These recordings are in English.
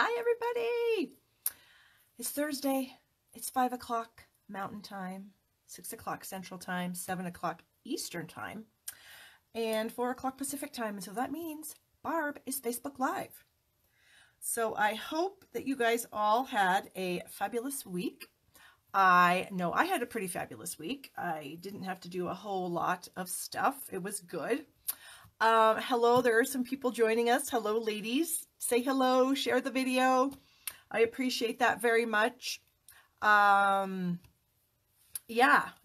Hi, everybody. It's Thursday. It's 5 o'clock Mountain Time, 6 o'clock Central Time, 7 o'clock Eastern Time, and 4 o'clock Pacific Time. And so that means Barb is Facebook Live. So I hope that you guys all had a fabulous week. I know I had a pretty fabulous week. I didn't have to do a whole lot of stuff. It was good. Hello, there are some people joining us. Hello, ladies. Say hello, share the video. I appreciate that very much. Yeah,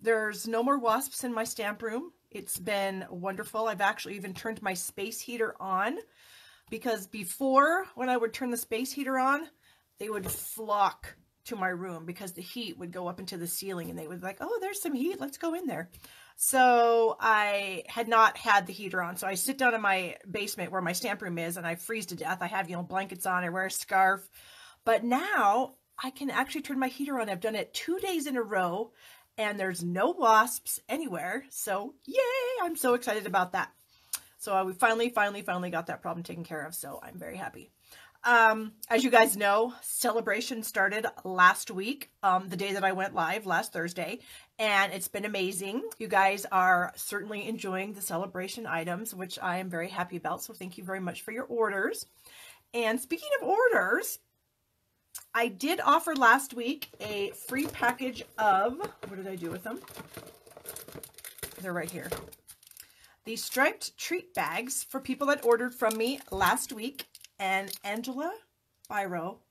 there's no more wasps in my stamp room. It's been wonderful. I've actually even turned my space heater on because before, when I would turn the space heater on, they would flock to my room because the heat would go up into the ceiling and they would be like, oh, there's some heat. Let's go in there. So I had not had the heater on. So I sit down in my basement where my stamp room is and I freeze to death. I have, blankets on. I wear a scarf. But now I can actually turn my heater on. I've done it 2 days in a row and there's no wasps anywhere. So yay, I'm so excited about that. So we finally got that problem taken care of. So I'm very happy. As you guys know, celebration started last week, the day that I went live last Thursday, and it's been amazing. You guys are certainly enjoying the celebration items, which I am very happy about. So thank you very much for your orders. And speaking of orders, I did offer last week a free package of, what did I do with them? They're right here. These striped treat bags for people that ordered from me last week. And Angela Biro,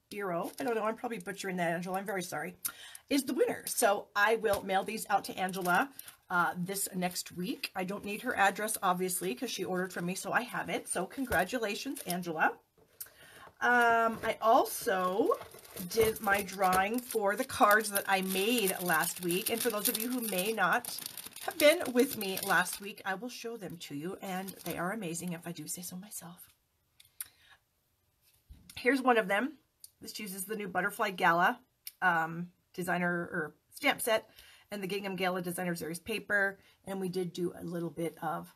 I don't know, I'm probably butchering that, Angela, I'm very sorry, is the winner. So I will mail these out to Angela this next week. I don't need her address, obviously, because she ordered from me, so I have it. So congratulations, Angela. I also did my drawing for the cards that I made last week. And for those of you who may not have been with me last week, I will show them to you. And they are amazing, if I do say so myself. Here's one of them. This uses the new Butterfly Gala designer or stamp set and the Gingham Gala Designer Series paper. And we did do a little bit of,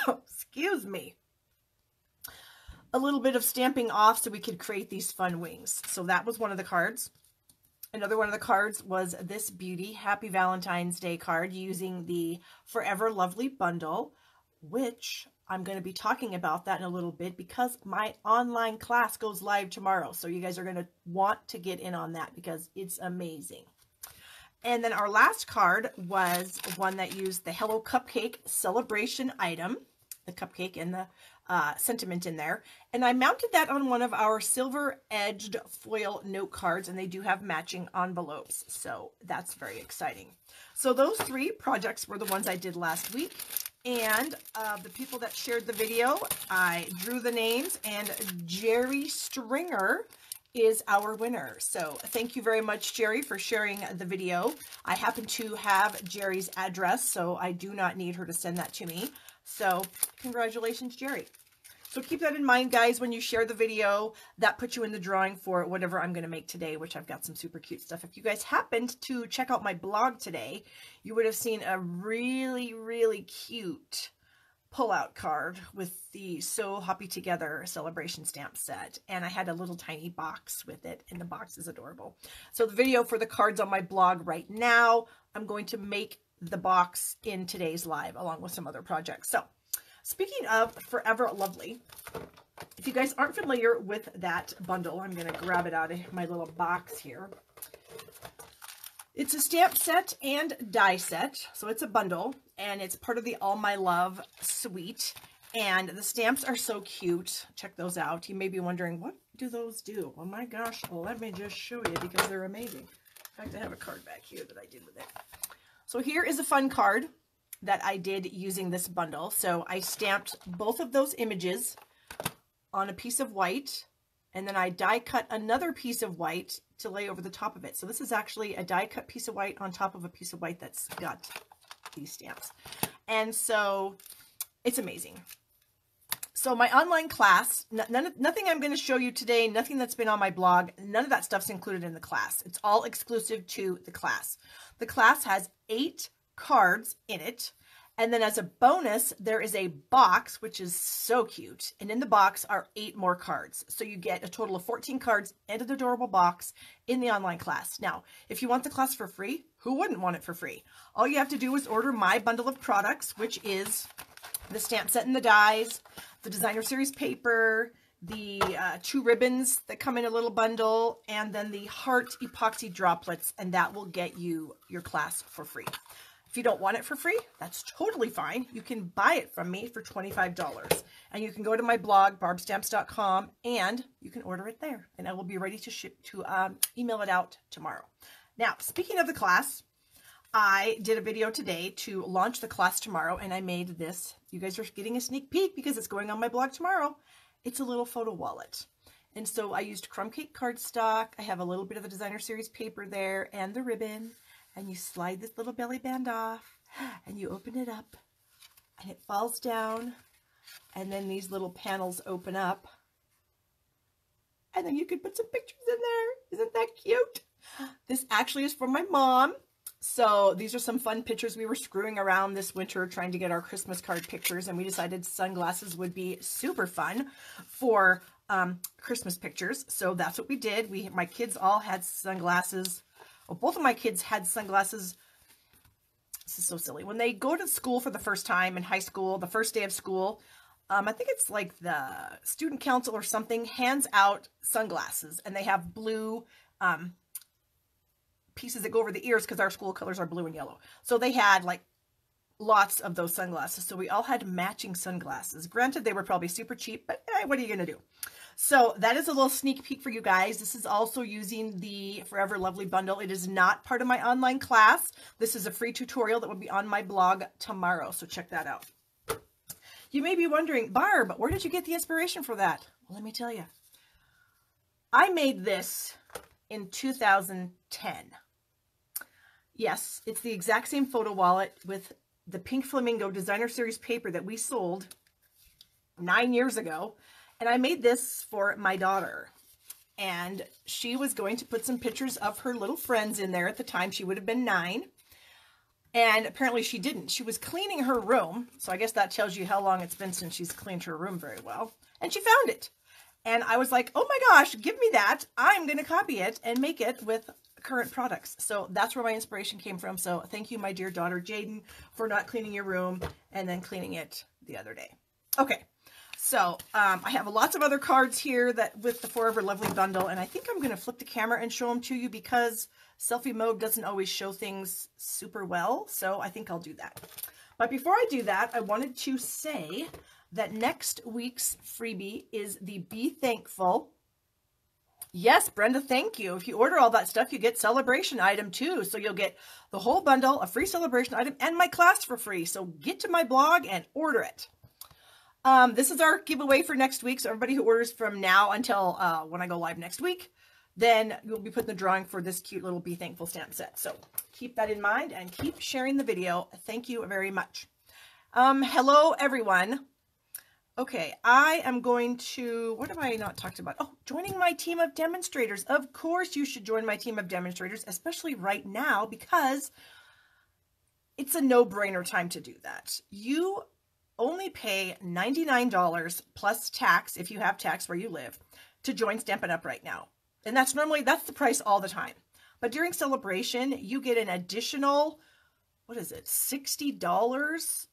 excuse me, a little bit of stamping off so we could create these fun wings. So that was one of the cards. Another one of the cards was this beauty Happy Valentine's Day card using the Forever Lovely bundle, which I'm going to be talking about that in a little bit because my online class goes live tomorrow. So you guys are going to want to get in on that because it's amazing. And then our last card was one that used the Hello Cupcake celebration item, the cupcake and the sentiment in there. And I mounted that on one of our silver edged foil note cards, and they do have matching envelopes. So that's very exciting. So those three projects were the ones I did last week. And the people that shared the video, I drew the names, and Jerry Stringer is our winner. So thank you very much, Jerry, for sharing the video. I happen to have Jerry's address, so I do not need her to send that to me. So congratulations, Jerry. So keep that in mind, guys, when you share the video. That puts you in the drawing for whatever I'm going to make today, which I've got some super cute stuff. If you guys happened to check out my blog today, you would have seen a really, really cute pull-out card with the So Happy Together celebration stamp set. And I had a little tiny box with it, and the box is adorable. So the video for the cards on my blog right now, I'm going to make the box in today's live along with some other projects. So speaking of Forever Lovely, if you guys aren't familiar with that bundle, I'm going to grab it out of my little box here. It's a stamp set and die set, so it's a bundle, and it's part of the All My Love suite, and the stamps are so cute. Check those out. You may be wondering, what do those do? Oh my gosh, well, let me just show you because they're amazing. In fact, I have a card back here that I did with it. So here is a fun card that I did using this bundle. So I stamped both of those images on a piece of white, and then I die cut another piece of white to lay over the top of it. So this is actually a die cut piece of white on top of a piece of white that's got these stamps. And so it's amazing. So my online class, nothing I'm going to show you today, nothing that's been on my blog, none of that stuff's included in the class. It's all exclusive to the class. The class has 8 cards in it, And then as a bonus, there is a box, which is so cute. And in the box are 8 more cards. So you get a total of 14 cards and an adorable box in the online class. Now, if you want the class for free, who wouldn't want it for free? All you have to do is order my bundle of products, which is the stamp set and the dies, the designer series paper, the 2 ribbons that come in a little bundle, and then the heart epoxy droplets, and that will get you your class for free. If you don't want it for free, that's totally fine. You can buy it from me for $25. And you can go to my blog, barbstamps.com, and you can order it there. And I will be ready to email it out tomorrow. Now, speaking of the class, I did a video today to launch the class tomorrow, and I made this. You guys are getting a sneak peek because it's going on my blog tomorrow. It's a little photo wallet. And so I used crumb cake cardstock. I have a little bit of the designer series paper there and the ribbon. And you slide this little belly band off, and you open it up, and it falls down, and then these little panels open up, and then you can put some pictures in there. Isn't that cute? This actually is from my mom. So these are some fun pictures. We were screwing around this winter trying to get our Christmas card pictures, and we decided sunglasses would be super fun for Christmas pictures. So that's what we did. My kids all had sunglasses. Well, both of my kids had sunglasses. This is so silly. When they go to school for the first time in high school, the first day of school, I think it's like the student council or something hands out sunglasses, and they have blue pieces that go over the ears because our school colors are blue and yellow. So they had like lots of those sunglasses. So we all had matching sunglasses. Granted, they were probably super cheap, but what are you going to do? So that is a little sneak peek for you guys. This is also using the Forever Lovely bundle. It is not part of my online class. This is a free tutorial that will be on my blog tomorrow. So check that out. You may be wondering, Barb, where did you get the inspiration for that? Well, let me tell you. I made this in 2010. Yes, it's the exact same photo wallet with the Pink Flamingo Designer Series paper that we sold 9 years ago. And I made this for my daughter. And she was going to put some pictures of her little friends in there at the time. She would have been 9. And apparently she didn't. She was cleaning her room. So I guess that tells you how long it's been since she's cleaned her room very well. And she found it. And I was like, oh my gosh, give me that. I'm going to copy it and make it with current products. So that's where my inspiration came from. So thank you, my dear daughter, Jaden, for not cleaning your room and then cleaning it the other day. Okay. So I have lots of other cards here that with the Forever Lovely bundle, and I think I'm going to flip the camera and show them to you because selfie mode doesn't always show things super well. So I think I'll do that. But before I do that, I wanted to say that next week's freebie is the Be Thankful. Yes, Brenda, thank you. If you order all that stuff, you get celebration item too. So you'll get the whole bundle, a free celebration item, and my class for free. So get to my blog and order it. This is our giveaway for next week. So everybody who orders from now until when I go live next week, then you'll be put in the drawing for this cute little Be Thankful stamp set. So keep that in mind and keep sharing the video. Thank you very much. Hello, everyone. Okay, I am going to, what have I not talked about? Oh, joining my team of demonstrators. Of course you should join my team of demonstrators, especially right now, because it's a no-brainer time to do that. You only pay $99 plus tax, if you have tax where you live, to join Stampin' Up! Right now. And that's the price all the time. But during celebration, you get an additional, what is it, $60, $70,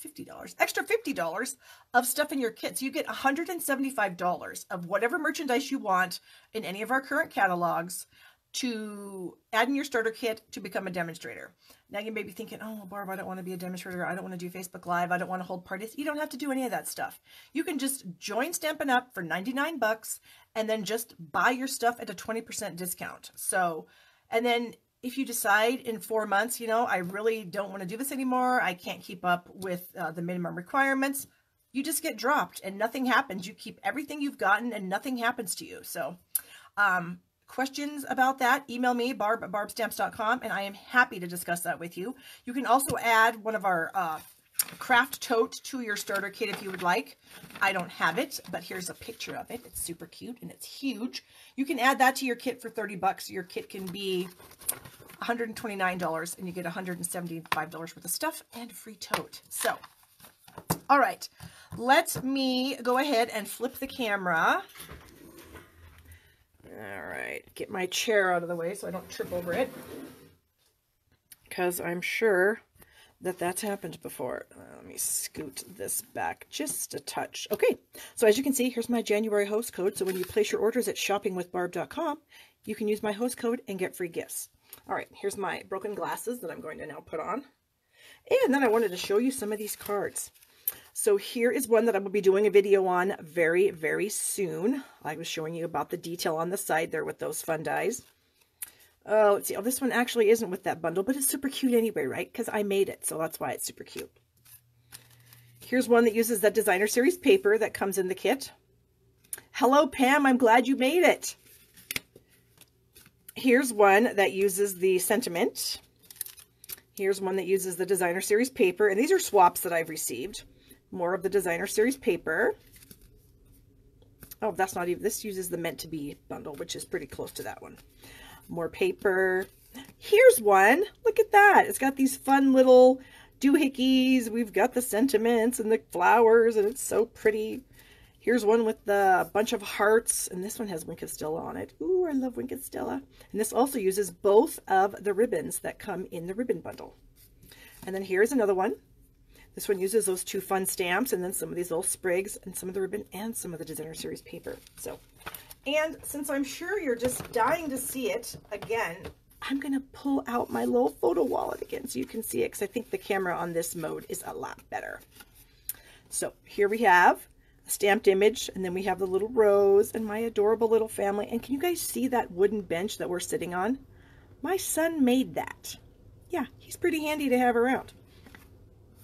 $50, extra $50 of stuff in your kit. So you get $175 of whatever merchandise you want in any of our current catalogs to add in your starter kit to become a demonstrator. Now you may be thinking, oh, Barb, I don't want to be a demonstrator. I don't want to do Facebook Live. I don't want to hold parties. You don't have to do any of that stuff. You can just join Stampin' Up! For 99 bucks and then just buy your stuff at a 20% discount. So, and then if you decide in 4 months, you know, I really don't want to do this anymore, I can't keep up with the minimum requirements, you just get dropped and nothing happens. You keep everything you've gotten and nothing happens to you. So questions about that, email me, barb@barbstamps.com, and I am happy to discuss that with you. You can also add one of our craft tote to your starter kit if you would like. I don't have it, but here's a picture of it. It's super cute and it's huge. You can add that to your kit for 30 bucks. Your kit can be $129 and you get $175 worth of stuff and a free tote. So, all right, let me go ahead and flip the camera. All right, get my chair out of the way so I don't trip over it, because I'm sure that that's happened before. Let me scoot this back just a touch. Okay, so as you can see, here's my January host code. So when you place your orders at shoppingwithbarb.com, you can use my host code and get free gifts. All right, here's my broken glasses that I'm going to now put on. And then I wanted to show you some of these cards. So here is one that I will be doing a video on very, very soon. I was showing you about the detail on the side there with those fun dies. Oh, let's see. Oh, this one actually isn't with that bundle, but it's super cute anyway, right? Because I made it, so that's why it's super cute. Here's one that uses that designer series paper that comes in the kit. Hello, Pam. I'm glad you made it. Here's one that uses the sentiment. Here's one that uses the designer series paper, and these are swaps that I've received. More of the designer series paper. Oh, that's not even, this uses the meant to be bundle, which is pretty close to that one. More paper. Here's one. Look at that. It's got these fun little doohickeys. We've got the sentiments and the flowers, and it's so pretty. Here's one with the bunch of hearts, and this one has Wink of Stella on it. Ooh, I love Wink of Stella. And this also uses both of the ribbons that come in the ribbon bundle. And then here's another one. This one uses those two fun stamps, and then some of these little sprigs, and some of the ribbon, and some of the designer series paper. So, and since I'm sure you're just dying to see it again, I'm going to pull out my little photo wallet again so you can see it, because I think the camera on this mode is a lot better. So here we have a stamped image, and then we have the little rose and my adorable little family. And can you guys see that wooden bench that we're sitting on? My son made that. Yeah, he's pretty handy to have around.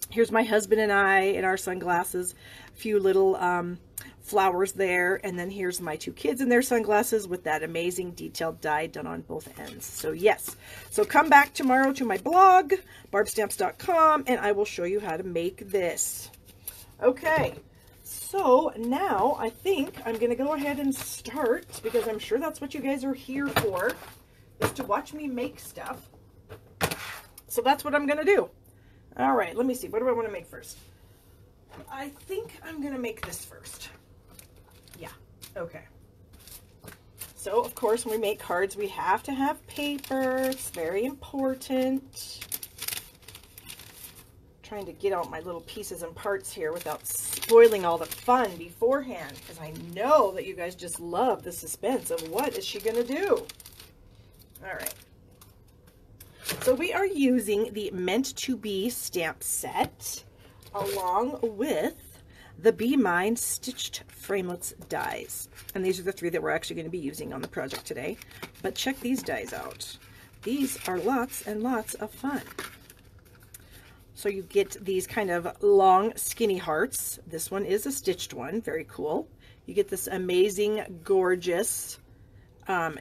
Here's my husband and I in our sunglasses, a few little flowers there, and then here's my two kids in their sunglasses with that amazing detailed die done on both ends. So yes, so come back tomorrow to my blog, barbstamps.com, and I will show you how to make this. Okay, so now I think I'm going to go ahead and start, because I'm sure that's what you guys are here for, is to watch me make stuff. So that's what I'm going to do. All right, let me see. What do I want to make first? I think I'm going to make this first. Yeah, okay. So, of course, when we make cards, we have to have paper. It's very important. Trying to get out my little pieces and parts here without spoiling all the fun beforehand, because I know that you guys just love the suspense of what is she going to do. All right. So we are using the Meant to Be stamp set along with the Be Mine Stitched Framelits dies. And these are the three that we're actually going to be using on the project today. But check these dies out. These are lots and lots of fun. So you get these kind of long, skinny hearts. This one is a stitched one. Very cool. You get this amazing, gorgeous,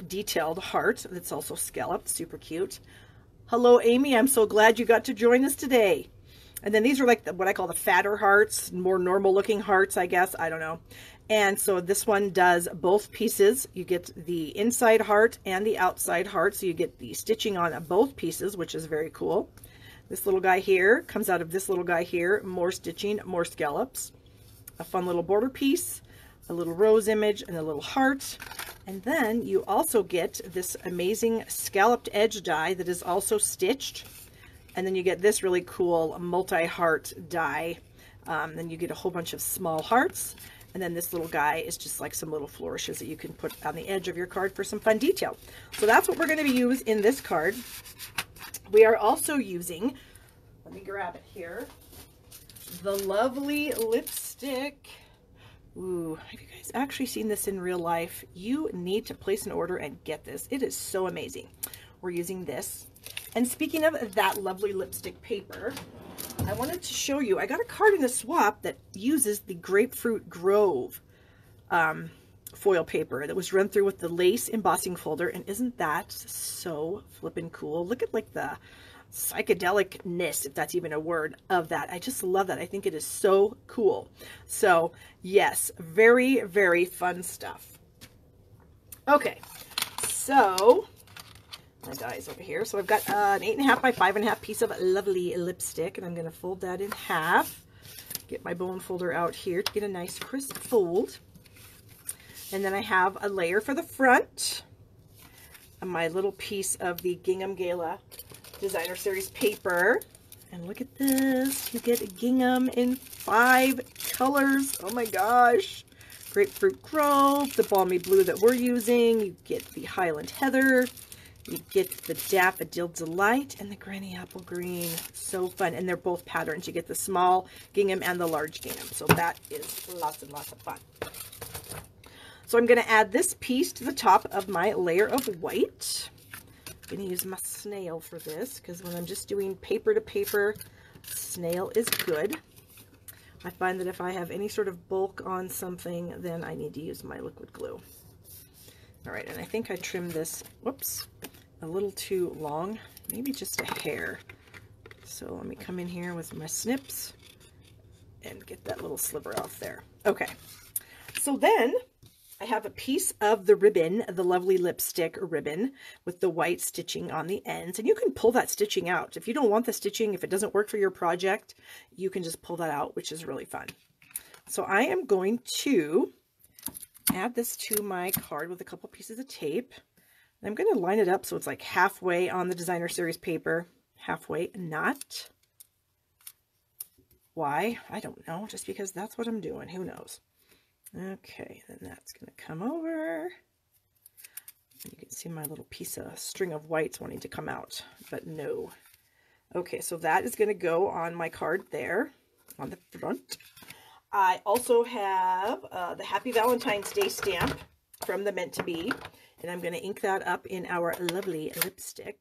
detailed heart that's also scalloped. Super cute. Hello, Amy. I'm so glad you got to join us today. And then these are like what I call the fatter hearts, more normal looking hearts, I guess. I don't know. And so this one does both pieces. You get the inside heart and the outside heart. So you get the stitching on both pieces, which is very cool. This little guy here comes out of this little guy here. More stitching, more scallops. A fun little border piece, a little rose image, and a little heart. And then you also get this amazing scalloped edge die that is also stitched. And then you get this really cool multi-heart die. Then you get a whole bunch of small hearts. And then this little guy is just like some little flourishes that you can put on the edge of your card for some fun detail. So that's what we're going to be using in this card. We are also using, let me grab it here, the lovely lipstick. Ooh, have you guys actually seen this in real life? You need to place an order and get this. It is so amazing. We're using this. And speaking of that lovely lipstick paper, I wanted to show you, I got a card in a swap that uses the Grapefruit Grove foil paper that was run through with the lace embossing folder. And isn't that so flippin' cool? Look at like the psychedelicness, if that's even a word, of that. I just love that. I think it is so cool. So yes, very, very fun stuff. Okay, so my die's over here. So I've got an 8.5 by 5.5 piece of lovely lipstick, and I'm going to fold that in half. Get my bone folder out here to get a nice crisp fold. And then I have a layer for the front. My little piece of the Gingham Gala Designer Series paper. And look at this. You get gingham in 5 colors. Oh my gosh. Grapefruit Grove, the Balmy Blue that we're using. You get the Highland Heather. You get the Daffodil Delight and the Granny Apple Green. So fun. And they're both patterns. You get the small gingham and the large gingham. So that is lots and lots of fun. So I'm going to add this piece to the top of my layer of white. I'm going to use my snail for this because when I'm just doing paper to paper, snail is good. I find that if I have any sort of bulk on something, then I need to use my liquid glue. All right, and I think I trimmed this, whoops, a little too long, maybe just a hair. So let me come in here with my snips and get that little sliver off there. Okay, so then I have a piece of the ribbon, the lovely lipstick ribbon with the white stitching on the ends, and you can pull that stitching out. If you don't want the stitching, if it doesn't work for your project, you can just pull that out, which is really fun. So I am going to add this to my card with a couple pieces of tape. And I'm going to line it up so it's like halfway on the Designer Series paper, halfway not. Why? I don't know, just because that's what I'm doing. Who knows? Okay, then that's going to come over. And you can see my little piece of string of whites wanting to come out, but no. Okay, so that is going to go on my card there on the front. I also have the Happy Valentine's Day stamp from the Meant to Be, and I'm going to ink that up in our lovely lipstick.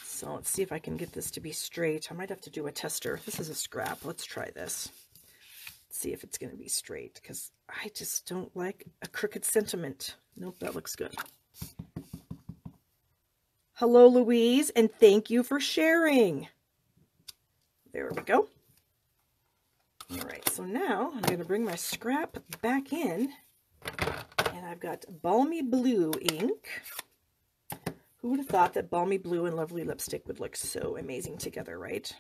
So let's see if I can get this to be straight. I might have to do a tester. This is a scrap. Let's try this. See if it's going to be straight, because I just don't like a crooked sentiment. Nope, that looks good. Hello, Louise, and thank you for sharing. There we go. All right, so now I'm going to bring my scrap back in, and I've got Balmy Blue ink. Who would have thought that Balmy Blue and lovely lipstick would look so amazing together, right?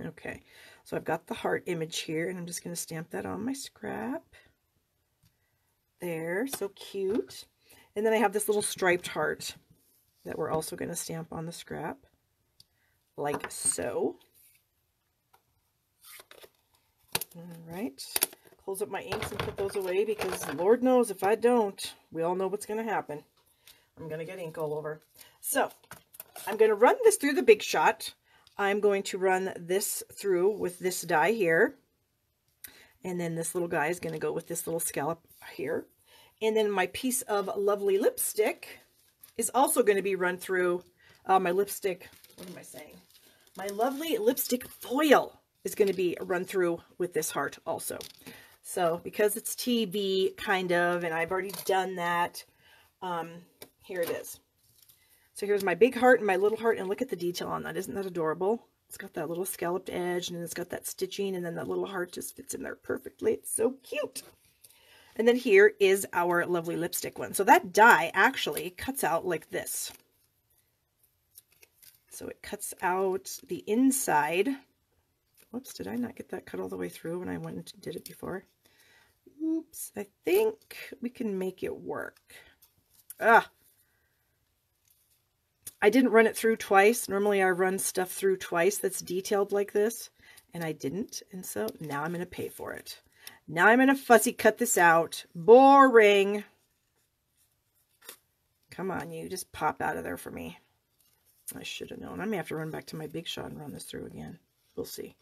Okay, so I've got the heart image here, and I'm just going to stamp that on my scrap. There, so cute. And then I have this little striped heart that we're also going to stamp on the scrap, like so. All right, close up my inks and put those away, because Lord knows if I don't, we all know what's going to happen. I'm going to get ink all over. So I'm going to run this through the Big Shot. I'm going to run this through with this die here. And then this little guy is going to go with this little scallop here. And then my piece of lovely lipstick is also going to be run through my lipstick. What am I saying? My lovely lipstick foil is going to be run through with this heart also. So because it's TV kind of, and I've already done that, here it is. So here's my big heart and my little heart, and look at the detail on that. Isn't that adorable? It's got that little scalloped edge, and then it's got that stitching, and then that little heart just fits in there perfectly. It's so cute. And then here is our lovely lipstick one. So that die actually cuts out like this. So it cuts out the inside. Whoops, did I not get that cut all the way through when I went and did it before? Oops, I think we can make it work. I didn't run it through twice. Normally I run stuff through twice that's detailed like this, and I didn't. And so now I'm going to pay for it. Now I'm going to fussy cut this out. Boring. Come on, you just pop out of there for me. I should have known. I may have to run back to my Big Shot and run this through again. We'll see.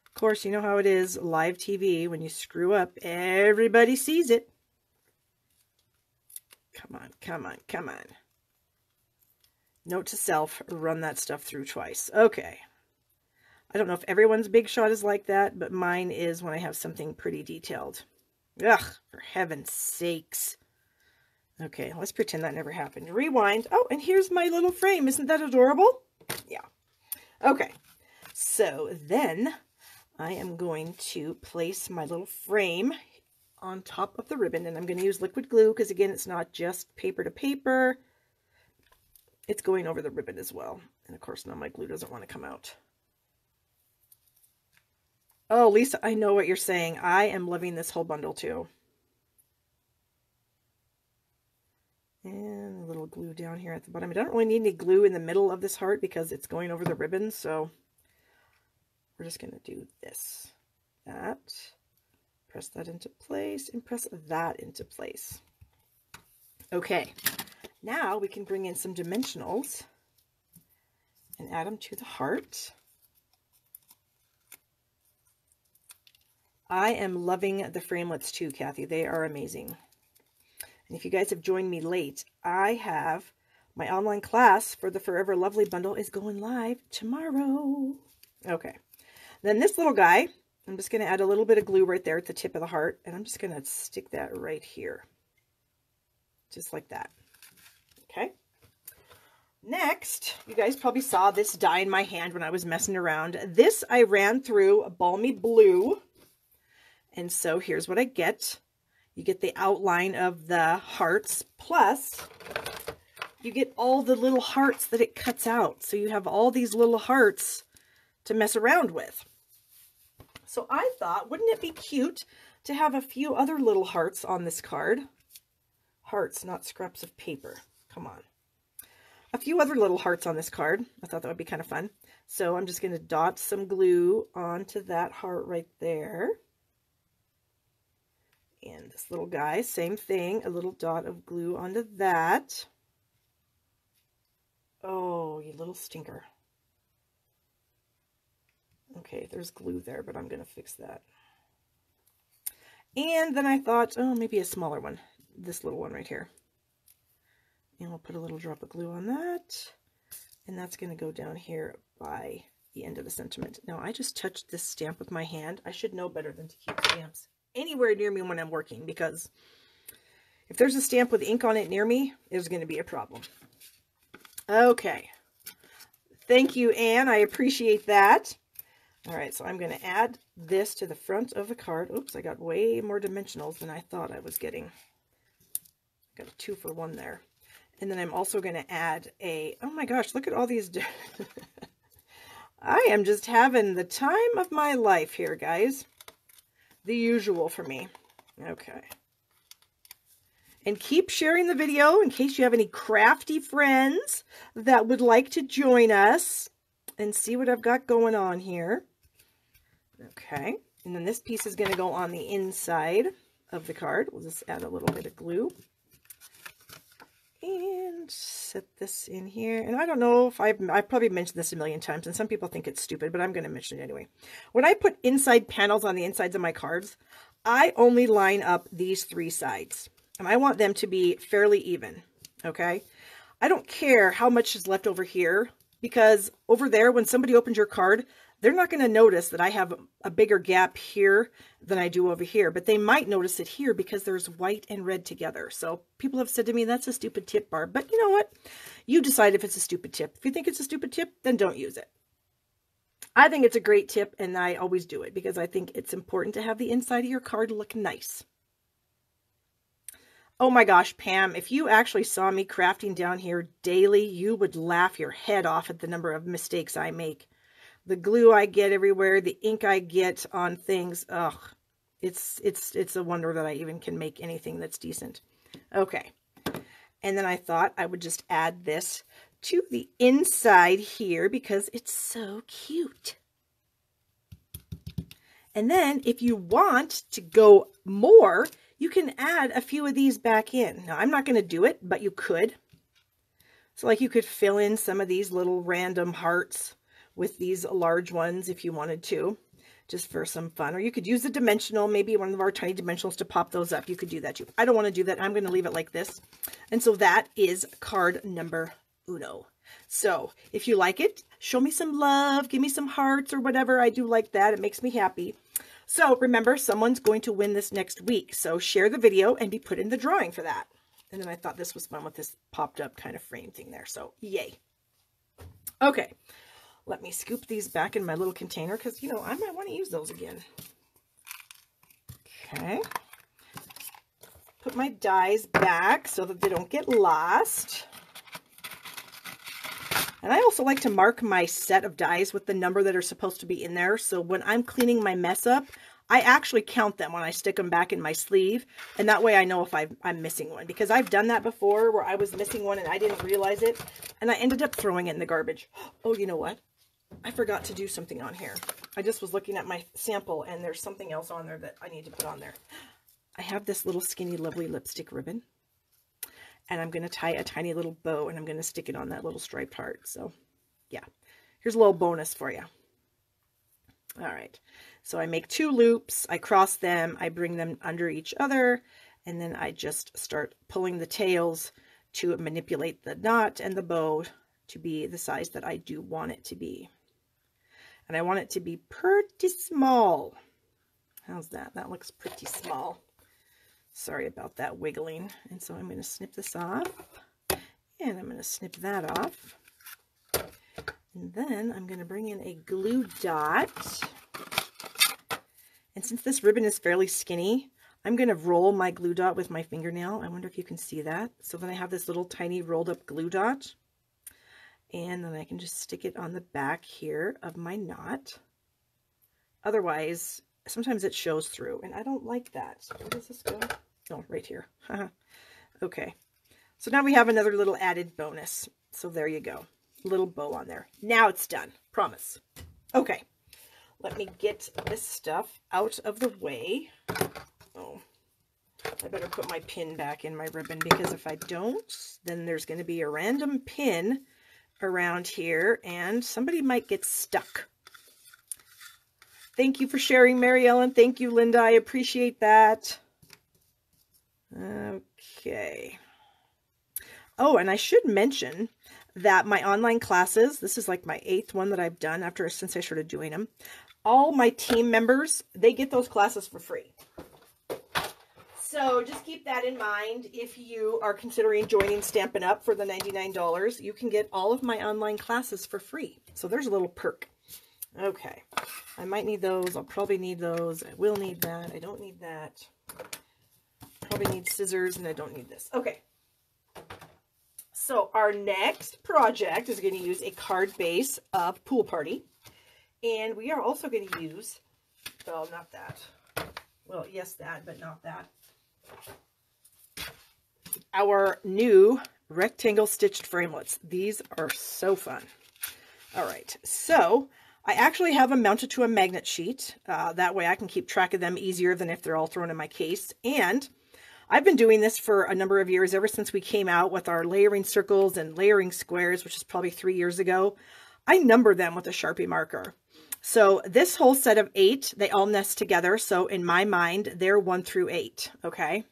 Of course, you know how it is, live TV. When you screw up, everybody sees it. Come on, come on, come on. Note to self, run that stuff through twice. Okay. I don't know if everyone's Big Shot is like that, but mine is when I have something pretty detailed. Ugh, for heaven's sakes. Okay, let's pretend that never happened. Rewind. Oh, and here's my little frame. Isn't that adorable? Yeah. Okay, so then I am going to place my little frame on top of the ribbon, and I'm going to use liquid glue because, again, it's not just paper to paper. It's going over the ribbon as well. And, of course, now my glue doesn't want to come out. Oh, Lisa, I know what you're saying. I am loving this whole bundle, too. And a little glue down here at the bottom. I don't really need any glue in the middle of this heart because it's going over the ribbon, so we're just going to do this. That. Press that into place and press that into place. Okay, now we can bring in some dimensionals and add them to the heart. I am loving the framelits too, Kathy. They are amazing. And if you guys have joined me late, I have my online class for the Forever Lovely bundle is going live tomorrow. Okay. Then this little guy, I'm just going to add a little bit of glue right there at the tip of the heart. And I'm just going to stick that right here. Just like that. Okay. Next, you guys probably saw this die in my hand when I was messing around. This I ran through a balmy blue. And so here's what I get. You get the outline of the hearts, plus you get all the little hearts that it cuts out. So you have all these little hearts to mess around with. So I thought, wouldn't it be cute to have a few other little hearts on this card? Hearts, not scraps of paper. Come on. A few other little hearts on this card. I thought that would be kind of fun. So I'm just going to dot some glue onto that heart right there. And this little guy, same thing, a little dot of glue onto that. Oh, you little stinker. Okay, there's glue there, but I'm going to fix that. And then I thought, oh, maybe a smaller one, this little one right here. And we'll put a little drop of glue on that. And that's going to go down here by the end of the sentiment. Now, I just touched this stamp with my hand. I should know better than to keep stamps anywhere near me when I'm working, because if there's a stamp with ink on it near me, there's going to be a problem. Okay. Thank you, Anne. I appreciate that. All right, so I'm going to add this to the front of the card. Oops, I got way more dimensionals than I thought I was getting. Got a 2-for-1 there. And then I'm also going to add a, oh my gosh, look at all these. I am just having the time of my life here, guys. The usual for me. Okay. And keep sharing the video in case you have any crafty friends that would like to join us and see what I've got going on here. Okay. And then this piece is going to go on the inside of the card. We'll just add a little bit of glue. And set this in here. And I don't know if I've probably mentioned this a million times, and some people think it's stupid, but I'm going to mention it anyway. When I put inside panels on the insides of my cards, I only line up these 3 sides. And I want them to be fairly even, okay? I don't care how much is left over here, because over there, when somebody opens your card, they're not going to notice that I have a bigger gap here than I do over here, but they might notice it here because there's white and red together. So people have said to me, that's a stupid tip, Barb. But you know what? You decide if it's a stupid tip. If you think it's a stupid tip, then don't use it. I think it's a great tip, and I always do it because I think it's important to have the inside of your card look nice. Oh my gosh, Pam, if you actually saw me crafting down here daily, you would laugh your head off at the number of mistakes I make. The glue I get everywhere, the ink I get on things, ugh, it's a wonder that I even can make anything that's decent. Okay, and then I thought I would just add this to the inside here because it's so cute. And then if you want to go more, you can add a few of these back in. Now, I'm not going to do it, but you could. So like you could fill in some of these little random hearts with these large ones if you wanted to, just for some fun. Or you could use a dimensional, maybe one of our tiny dimensionals to pop those up. You could do that too. I don't want to do that. I'm going to leave it like this. And so that is card number 1. So if you like it, show me some love, give me some hearts or whatever. I do like that. It makes me happy. So remember, someone's going to win this next week. So share the video and be put in the drawing for that. And then I thought this was fun with this popped up kind of frame thing there. So yay. Okay. Let me scoop these back in my little container because, you know, I might want to use those again. Okay. Put my dies back so that they don't get lost. And I also like to mark my set of dies with the number that are supposed to be in there. So when I'm cleaning my mess up, I actually count them when I stick them back in my sleeve. And that way I know if I'm missing one. Because I've done that before where I was missing one and I didn't realize it. And I ended up throwing it in the garbage. Oh, you know what? I forgot to do something on here. I just was looking at my sample and there's something else on there that I need to put on there. I have this little skinny lovely lipstick ribbon. And I'm going to tie a tiny little bow and I'm going to stick it on that little striped heart. So yeah, here's a little bonus for you. All right. So I make 2 loops, I cross them, I bring them under each other, and then I just start pulling the tails to manipulate the knot and the bow to be the size that I do want it to be. And I want it to be pretty small. How's that? That looks pretty small. Sorry about that wiggling. And so I'm going to snip this off, and I'm going to snip that off. And then I'm going to bring in a glue dot. And since this ribbon is fairly skinny, I'm going to roll my glue dot with my fingernail. I wonder if you can see that. So then I have this little tiny rolled up glue dot. And then I can just stick it on the back here of my knot. Otherwise, sometimes it shows through, and I don't like that. So where does this go? Oh, right here. Okay. So now we have another little added bonus. So there you go. Little bow on there. Now it's done. Promise. Okay. Let me get this stuff out of the way. Oh, I better put my pin back in my ribbon because if I don't, then there's going to be a random pin around here and somebody might get stuck. Thank you for sharing, Mary Ellen. Thank you, Linda. I appreciate that. Okay. Oh, and I should mention that my online classes, this is like my 8th one that I've done since I started doing them. All my team members, they get those classes for free. So just keep that in mind. If you are considering joining Stampin' Up! For the $99, you can get all of my online classes for free. So there's a little perk. Okay. I might need those. I'll probably need those. I will need that. I don't need that. Probably need scissors, and I don't need this. Okay. So our next project is going to use a card base of Pool Party. And we are also going to use, well, not that. Well, yes, that, but not that. Our new rectangle stitched framelits. These are so fun. All right, so I actually have them mounted to a magnet sheet. That way I can keep track of them easier than if they're all thrown in my case. And I've been doing this for a number of years, ever since we came out with our layering circles and layering squares, which is probably 3 years ago. I number them with a Sharpie marker. So this whole set of 8, they all nest together. So in my mind, they're 1 through 8, okay?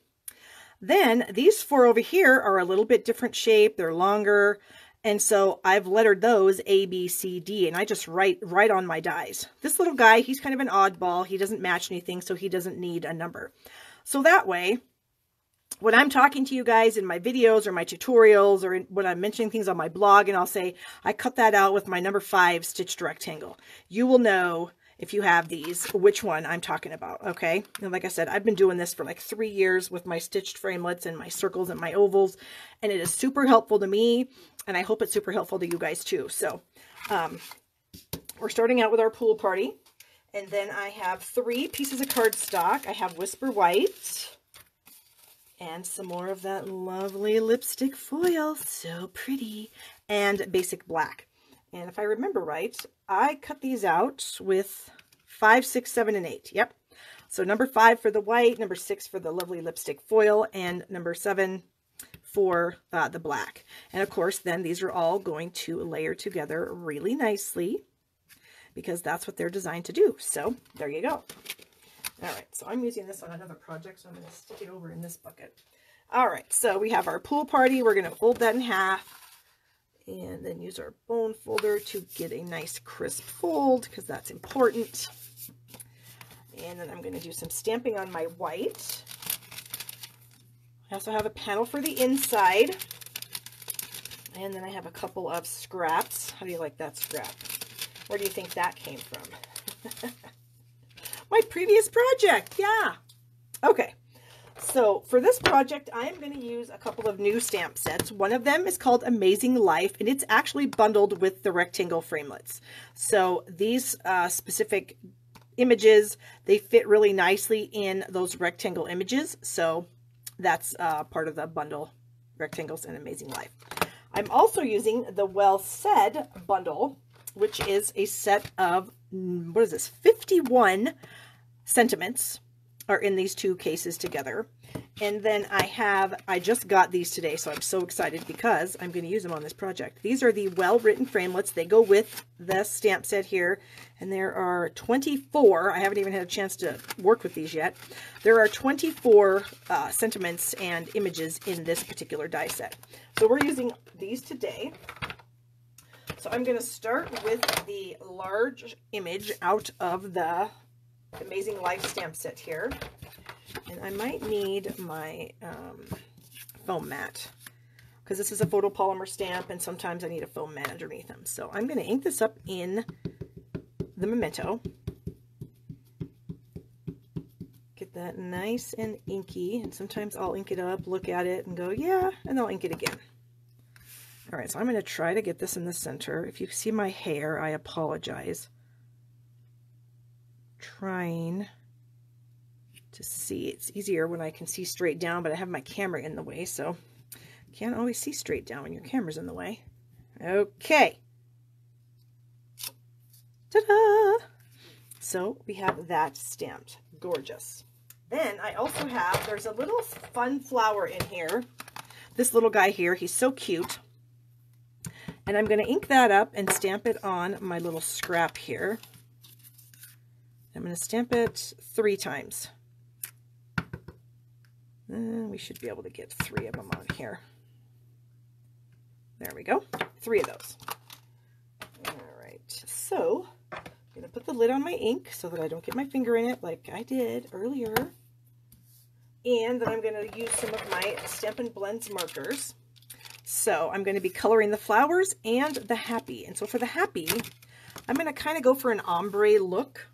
Then these 4 over here are a little bit different shape. They're longer. And so I've lettered those A, B, C, D, and I just write on my dies. This little guy, he's kind of an oddball. He doesn't match anything, so he doesn't need a number. So that way, when I'm talking to you guys in my videos or my tutorials or when I'm mentioning things on my blog and I'll say, I cut that out with my number 5 stitched rectangle, you will know if you have these, which one I'm talking about, okay? And like I said, I've been doing this for like 3 years with my stitched framelits and my circles and my ovals, and it is super helpful to me, and I hope it's super helpful to you guys too. So we're starting out with our Pool Party, and then I have 3 pieces of cardstock. I have Whisper White, and some more of that lovely lipstick foil, so pretty, and Basic Black. And if I remember right, I cut these out with 5, 6, 7, and 8. Yep. So number 5 for the white, number 6 for the lovely lipstick foil, and number 7 for the black. And of course, then these are all going to layer together really nicely because that's what they're designed to do. So there you go. All right, so I'm using this on another project, so I'm going to stick it over in this bucket. All right, so we have our Pool Party. We're going to fold that in half and then use our bone folder to get a nice crisp fold because that's important. And then I'm going to do some stamping on my white. I also have a panel for the inside. And then I have a couple of scraps. How do you like that scrap? Where do you think that came from? My previous project, yeah. Okay, so for this project, I am going to use a couple of new stamp sets. One of them is called Amazing Life, and it's actually bundled with the rectangle framelits. So these specific images, they fit really nicely in those rectangle images. So that's part of the bundle, Rectangles and Amazing Life. I'm also using the Well Said bundle, which is a set of, what is this, 51 sentiments are in these two cases together. And then I just got these today, so I'm so excited because I'm going to use them on this project. These are the well-written framelits. They go with the stamp set here, and there are 24. I haven't even had a chance to work with these yet. There are 24 sentiments and images in this particular die set. So we're using these today. So I'm going to start with the large image out of the Amazing Life stamp set here. And I might need my foam mat because this is a photopolymer stamp and sometimes I need a foam mat underneath them. So I'm going to ink this up in the Memento. Get that nice and inky, and sometimes I'll ink it up, look at it and go, yeah, and I'll ink it again. All right, so I'm going to try to get this in the center. If you see my hair, I apologize. Trying to see. It's easier when I can see straight down, but I have my camera in the way, so can't always see straight down when your camera's in the way. Okay. Ta-da! So we have that stamped. Gorgeous. Then I also have, there's a little fun flower in here. This little guy here, he's so cute. And I'm going to ink that up and stamp it on my little scrap here. I'm going to stamp it 3 times. We should be able to get 3 of them on here. There we go. 3 of those. All right. So I'm going to put the lid on my ink so that I don't get my finger in it like I did earlier. And then I'm going to use some of my Stampin' Blends markers. So I'm going to be coloring the flowers and the happy. And so for the happy, I'm going to kind of go for an ombre look.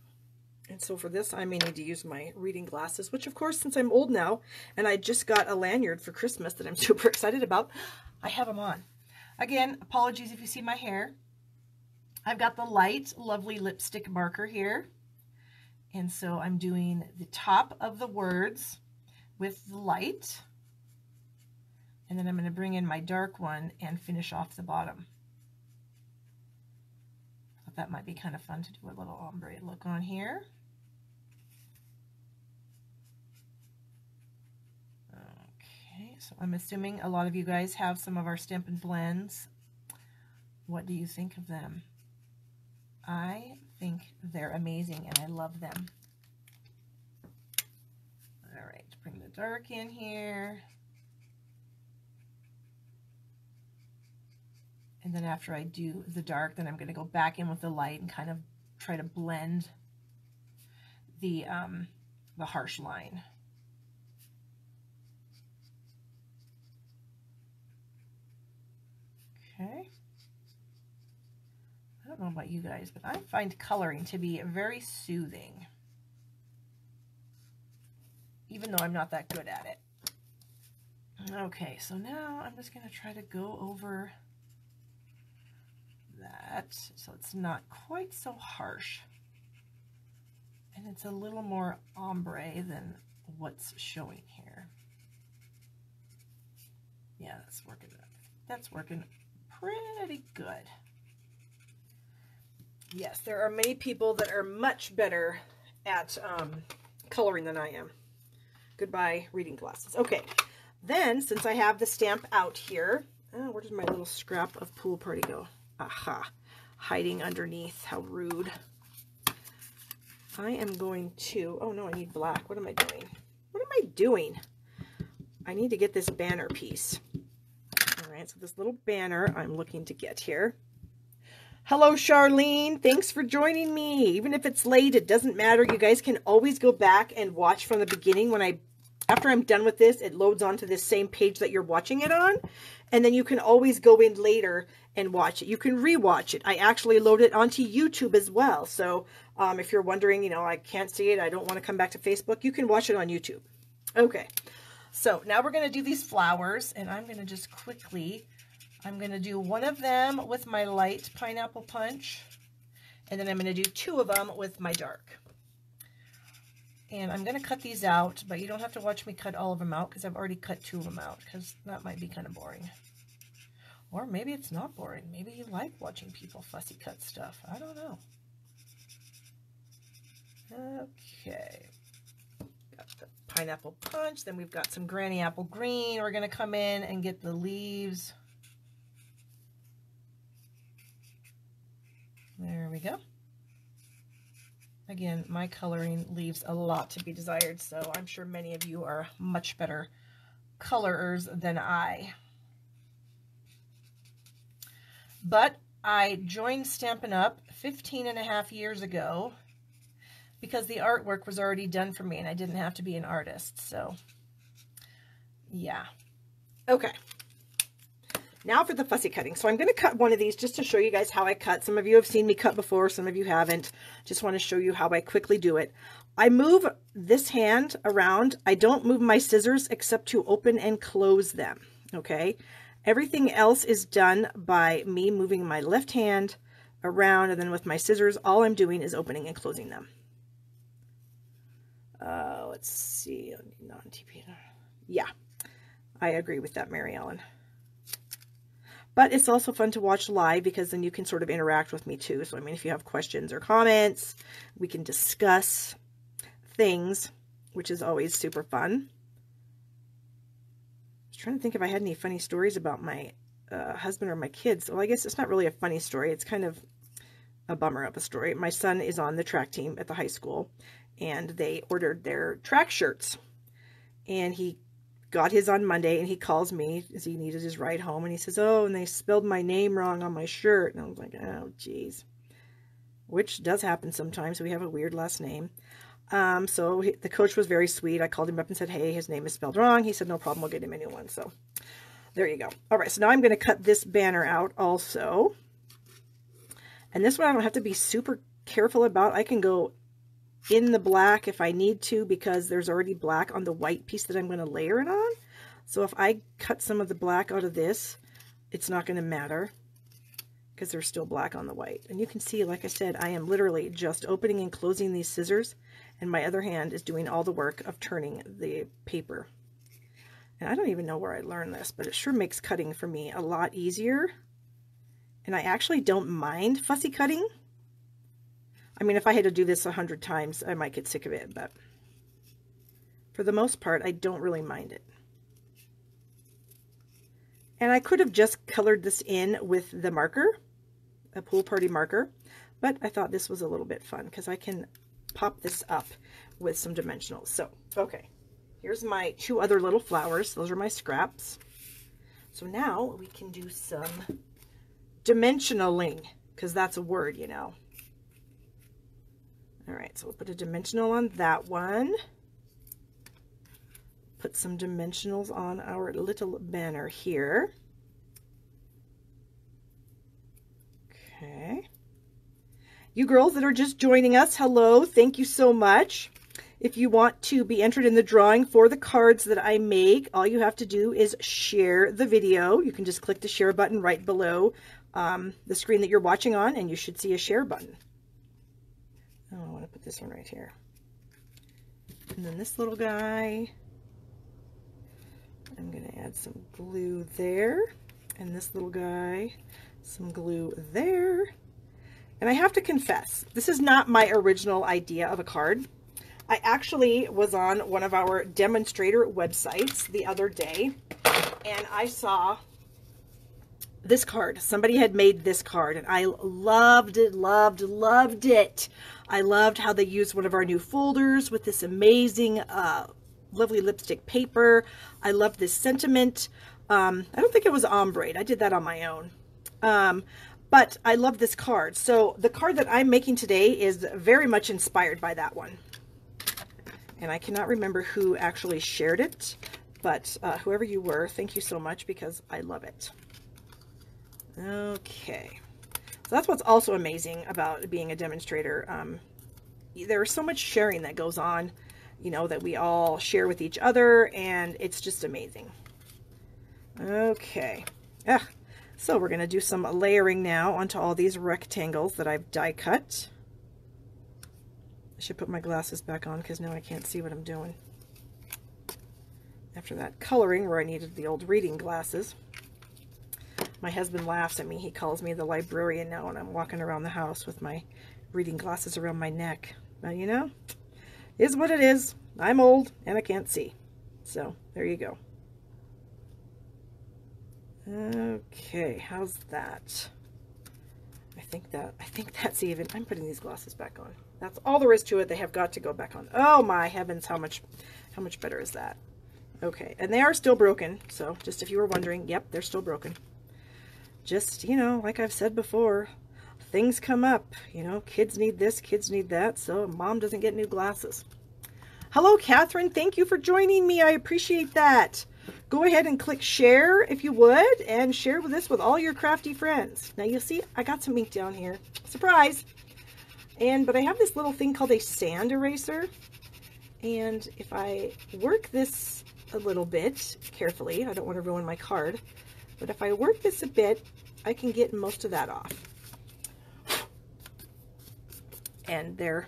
And so for this, I may need to use my reading glasses, which of course, since I'm old now, and I just got a lanyard for Christmas that I'm super excited about, I have them on. Again, apologies if you see my hair. I've got the light, lovely lipstick marker here. And so I'm doing the top of the words with the light. And then I'm going to bring in my dark one and finish off the bottom. I thought that might be kind of fun to do a little ombre look on here. Okay, so I'm assuming a lot of you guys have some of our Stampin' Blends. What do you think of them? I think they're amazing and I love them. All right, bring the dark in here. And then after I do the dark, then I'm going to go back in with the light and kind of try to blend the harsh line. Okay. I don't know about you guys, but I find coloring to be very soothing, even though I'm not that good at it. Okay, so now I'm just going to try to go over that so it's not quite so harsh and it's a little more ombre than what's showing here. Yeah, that's working pretty good. Yes, there are many people that are much better at coloring than I am. Goodbye reading glasses. Okay, then since I have the stamp out here, where did my little scrap of Pool Party go? Aha, hiding underneath. How rude. I am going to, oh no, I need black. What am I doing? What am I doing? I need to get this banner piece. All right, so this little banner I'm looking to get here. Hello, Charlene. Thanks for joining me. Even if it's late, it doesn't matter. You guys can always go back and watch from the beginning when I after I'm done with this, it loads onto this same page that you're watching it on. And then you can always go in later and watch it. You can rewatch it. I actually load it onto YouTube as well. So if you're wondering, you know, I can't see it, I don't want to come back to Facebook, you can watch it on YouTube. Okay, so now we're going to do these flowers, and I'm going to just quickly, I'm going to do one of them with my light pineapple punch, and then I'm going to do 2 of them with my dark. And I'm going to cut these out, but you don't have to watch me cut all of them out because I've already cut 2 of them out, because that might be kind of boring. Or maybe it's not boring. Maybe you like watching people fussy cut stuff. I don't know. Okay. Got the pineapple punch. Then we've got some granny apple green. We're going to come in and get the leaves. There we go. Again, my coloring leaves a lot to be desired, so I'm sure many of you are much better colorers than I. But I joined Stampin' Up! 15.5 years ago because the artwork was already done for me and I didn't have to be an artist, so yeah. Okay. Now for the fussy cutting. So I'm going to cut one of these just to show you guys how I cut. Some of you have seen me cut before, some of you haven't. Just want to show you how I quickly do it. I move this hand around. I don't move my scissors except to open and close them, okay? Everything else is done by me moving my left hand around, and then with my scissors, all I'm doing is opening and closing them. Let's see. Non-TP. Yeah, I agree with that, Mary Ellen. But it's also fun to watch live because then you can sort of interact with me too. So, I mean, if you have questions or comments, we can discuss things, which is always super fun. I was trying to think if I had any funny stories about my husband or my kids. Well, I guess it's not really a funny story. It's kind of a bummer of a story. My son is on the track team at the high school, and they ordered their track shirts. And he got his on Monday, and he calls me as he needed his ride home, and he says, oh, and they spelled my name wrong on my shirt. And I was like, oh, geez. Which does happen sometimes. We have a weird last name. So the coach was very sweet. I called him up and said, hey, his name is spelled wrong. He said, no problem, we'll get him a new one. So there you go. All right, so now I'm going to cut this banner out also. And this one I don't have to be super careful about. I can go in the black if I need to because there's already black on the white piece that I'm going to layer it on. So if I cut some of the black out of this, it's not going to matter because there's still black on the white. And you can see, like I said, I am literally just opening and closing these scissors, and my other hand is doing all the work of turning the paper. And I don't even know where I learned this, but it sure makes cutting for me a lot easier. And I actually don't mind fussy cutting. I mean, if I had to do this 100 times, I might get sick of it, but for the most part, I don't really mind it. And I could have just colored this in with the marker, a pool party marker, but I thought this was a little bit fun because I can pop this up with some dimensionals. So, okay, here's my 2 other little flowers. Those are my scraps. So now we can do some dimensionaling because that's a word, you know. All right, so we'll put a dimensional on that one. Put some dimensionals on our little banner here. Okay. You girls that are just joining us, hello, thank you so much. If you want to be entered in the drawing for the cards that I make, all you have to do is share the video. You can just click the share button right below the screen that you're watching on, and you should see a share button. Oh, I want to put this one right here. And then this little guy, I'm going to add some glue there. And this little guy, some glue there. And I have to confess, this is not my original idea of a card. I actually was on one of our demonstrator websites the other day, and I saw this card. Somebody had made this card, and I loved it, loved it. I loved how they used one of our new folders with this amazing, lovely lipstick paper. I loved this sentiment. I don't think it was ombre. I did that on my own. But I love this card. So the card that I'm making today is very much inspired by that one. And I cannot remember who actually shared it, but whoever you were, thank you so much because I love it. Okay. So that's what's also amazing about being a demonstrator. There's so much sharing that goes on, you know, that we all share with each other, and it's just amazing. Okay. So we're going to do some layering now onto all these rectangles that I've die cut. I should put my glasses back on because now I can't see what I'm doing. After that coloring where I needed the old reading glasses. My husband laughs at me. He calls me the librarian now when I'm walking around the house with my reading glasses around my neck. But you know, it is what it is. I'm old and I can't see. So there you go. Okay, how's that? I think that's even. I'm putting these glasses back on. That's all there is to it. They have got to go back on. Oh my heavens, how much better is that? Okay, and they are still broken. So just if you were wondering, yep, they're still broken. Just, you know, like I've said before, things come up. You know, kids need this, kids need that, so mom doesn't get new glasses. Hello, Catherine. Thank you for joining me. I appreciate that. Go ahead and click share if you would, and share this with all your crafty friends. Now you'll see I got some ink down here. Surprise! But I have this little thing called a sand eraser. And if I work this a little bit carefully, I don't want to ruin my card, but if I work this a bit, I can get most of that off. And there.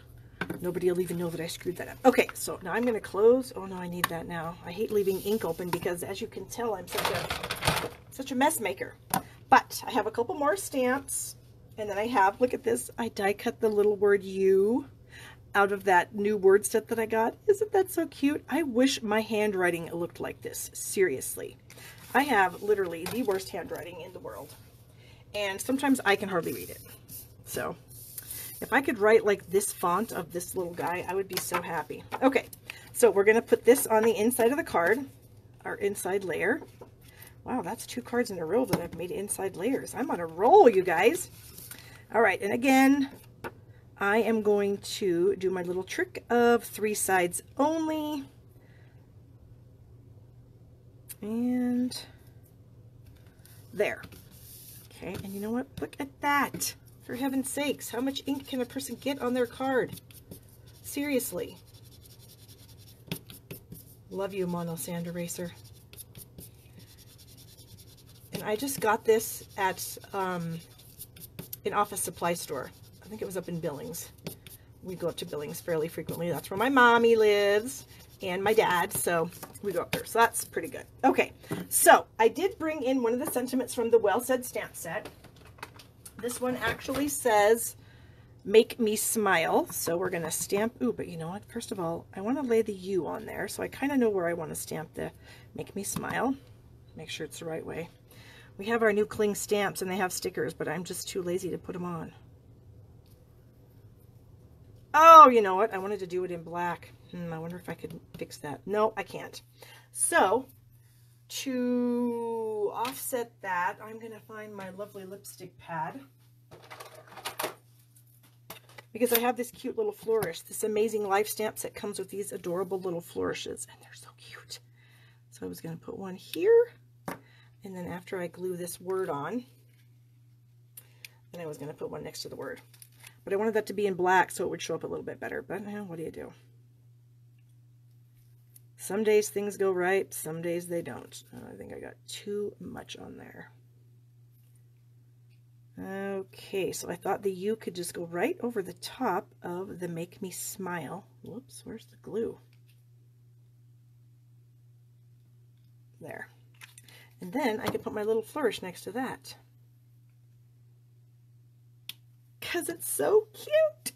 Nobody will even know that I screwed that up. Okay, so now I'm going to close. Oh no, I need that now. I hate leaving ink open because, as you can tell, I'm such a mess maker. But I have a couple more stamps, and then I have, look at this, I die cut the little word "you" out of that new word set that I got. Isn't that so cute? I wish my handwriting looked like this. Seriously. I have literally the worst handwriting in the world, and sometimes I can hardly read it. So if I could write like this font of this little guy, I would be so happy. Okay, so we're going to put this on the inside of the card, our inside layer. Wow, that's 2 cards in a row that I've made inside layers. I'm on a roll, you guys. All right, and again, I am going to do my little trick of 3 sides only. And there. Okay, and you know what? Look at that. For heaven's sakes, how much ink can a person get on their card? Seriously. Love you, Mono Sand Eraser. And I just got this at an office supply store. I think it was up in Billings. We go up to Billings fairly frequently. That's where my mommy lives and my dad, so we go up there. So that's pretty good. Okay, so I did bring in one of the sentiments from the Well Said stamp set. This one actually says, "Make me smile." So we're going to stamp, ooh, but you know what? First of all, I want to lay the U on there. So I kind of know where I want to stamp the "Make me smile." Make sure it's the right way. We have our new Cling stamps and they have stickers, but I'm just too lazy to put them on. Oh, you know what? I wanted to do it in black. I wonder if I could fix that. No, I can't. So to offset that, I'm going to find my lovely lipstick pad, because I have this cute little flourish, this Amazing Life stamp set comes with these adorable little flourishes, and they're so cute. So I was going to put one here, and then after I glue this word on, then I was going to put one next to the word. But I wanted that to be in black so it would show up a little bit better. But what do you do? Some days things go right, some days they don't. I think I got too much on there. Okay, so I thought the U could just go right over the top of the "Make Me Smile." Whoops, where's the glue? There. And then I could put my little flourish next to that, because it's so cute.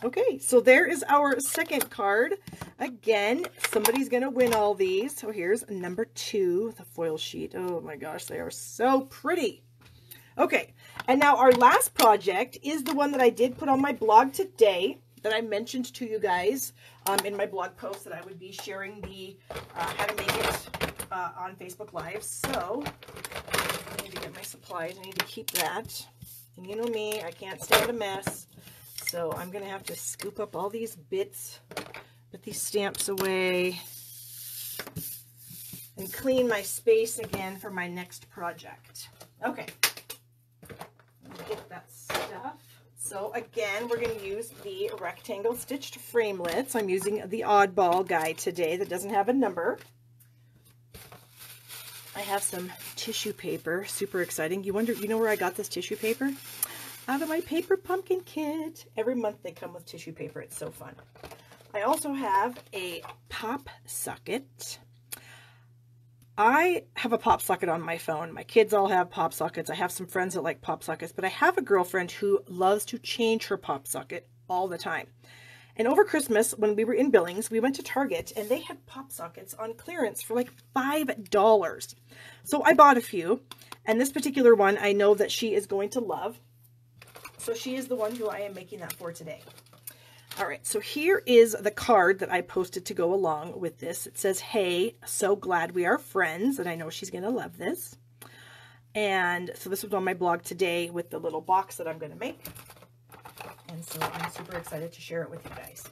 Okay, so there is our second card. Again, somebody's going to win all these. So here's number 2, the foil sheet. Oh my gosh, they are so pretty. Okay, and now our last project is the one that I did put on my blog today that I mentioned to you guys in my blog post that I would be sharing the how to make it on Facebook Live. So I need to get my supplies. I need to keep that. And you know me, I can't stand a mess. So I'm going to have to scoop up all these bits put these stamps away, and clean my space again for my next project. Okay, get that stuff. So again, we're going to use the rectangle stitched framelits. I'm using the Oddball guide today that doesn't have a number. I have some tissue paper, super exciting. You know where I got this tissue paper? Out of my paper pumpkin kit. Every month they come with tissue paper. It's so fun. I also have a pop socket. I have a pop socket on my phone. My kids all have pop sockets. I have some friends that like pop sockets, but I have a girlfriend who loves to change her pop socket all the time. And over Christmas, when we were in Billings, we went to Target and they had pop sockets on clearance for like $5. So I bought a few, and this particular one I know that she is going to love. So she is the one who I am making that for today. All right, so here is the card that I posted to go along with this. It says, "Hey, so glad we are friends," and I know she's going to love this. And so this was on my blog today with the little box that I'm going to make. And so I'm super excited to share it with you guys.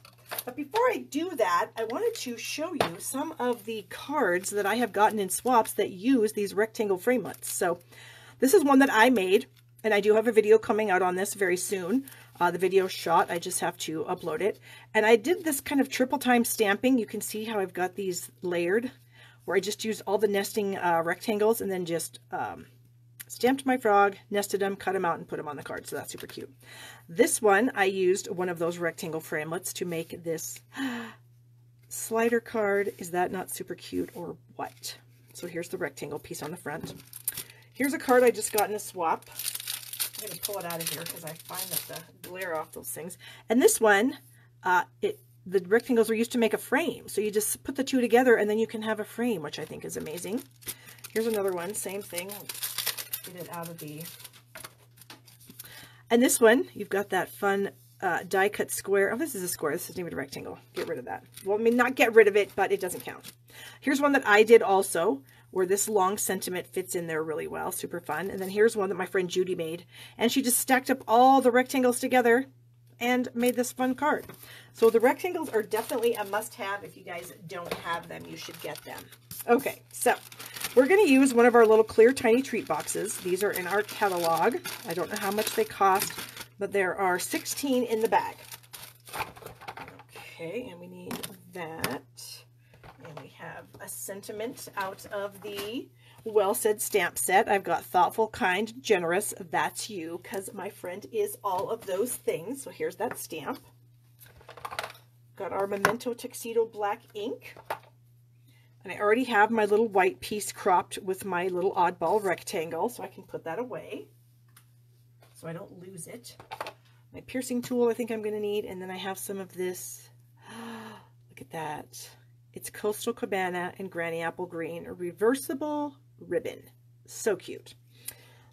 But before I do that, I wanted to show you some of the cards that I have gotten in swaps that use these rectangle framelits. So this is one that I made, and I do have a video coming out on this very soon. The video shot, I just have to upload it. And I did this kind of triple time stamping. You can see how I've got these layered, where I just used all the nesting rectangles and then just stamped my frog, nested them, cut them out, and put them on the card. So that's super cute. This one, I used one of those rectangle framelits to make this slider card. Is that not super cute or what? So here's the rectangle piece on the front. Here's a card I just got in a swap. I'm going to pull it out of here because I find that the glare off those things. And this one, the rectangles were used to make a frame. So you just put the two together and then you can have a frame, which I think is amazing. Here's another one, same thing. Get it out of the... And this one, you've got that fun die cut square. Oh, this is a square. This isn't even a rectangle. Get rid of that. Well, I mean, not get rid of it, but it doesn't count. Here's one that I did also, where this long sentiment fits in there really well. Super fun. And then here's one that my friend Judy made. And she just stacked up all the rectangles together and made this fun card. So the rectangles are definitely a must-have. If you guys don't have them, you should get them. Okay, so we're going to use one of our little clear tiny treat boxes. These are in our catalog. I don't know how much they cost, but there are 16 in the bag. Okay, and we need that. And we have a sentiment out of the Well Said stamp set. I've got thoughtful, kind, generous. That's you, because my friend is all of those things. So here's that stamp. Got our Memento Tuxedo black ink. And I already have my little white piece cropped with my little oddball rectangle, so I can put that away so I don't lose it. My piercing tool I think I'm going to need, and then I have some of this. Look at that. It's Coastal Cabana and Granny Apple Green, a reversible ribbon. So cute.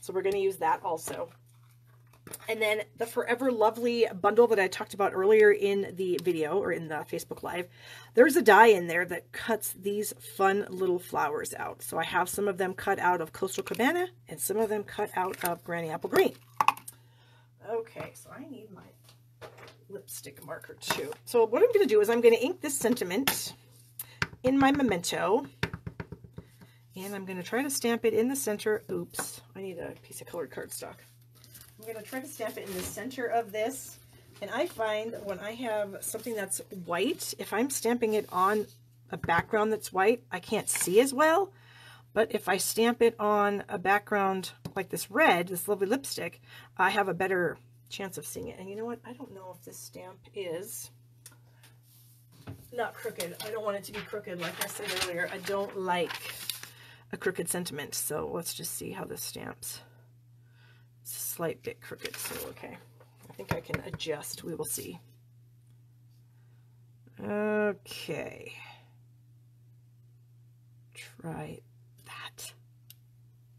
So we're going to use that also. And then the Forever Lovely bundle that I talked about earlier in the video or in the Facebook Live, there's a die in there that cuts these fun little flowers out. So I have some of them cut out of Coastal Cabana and some of them cut out of Granny Apple Green. Okay, so I need my lipstick marker too. So what I'm going to do is I'm going to ink this sentiment in my Memento. And I'm going to try to stamp it in the center. Oops, I need a piece of colored cardstock. I'm going to try to stamp it in the center of this. And I find when I have something that's white, if I'm stamping it on a background that's white, I can't see as well. But if I stamp it on a background like this red, this lovely lipstick, I have a better chance of seeing it. And you know what? I don't know if this stamp is not crooked. I don't want it to be crooked. Like I said earlier, I don't like a crooked sentiment. So let's just see how this stamps. It's a slight bit crooked, so okay. I think I can adjust. We will see. Okay. Try that.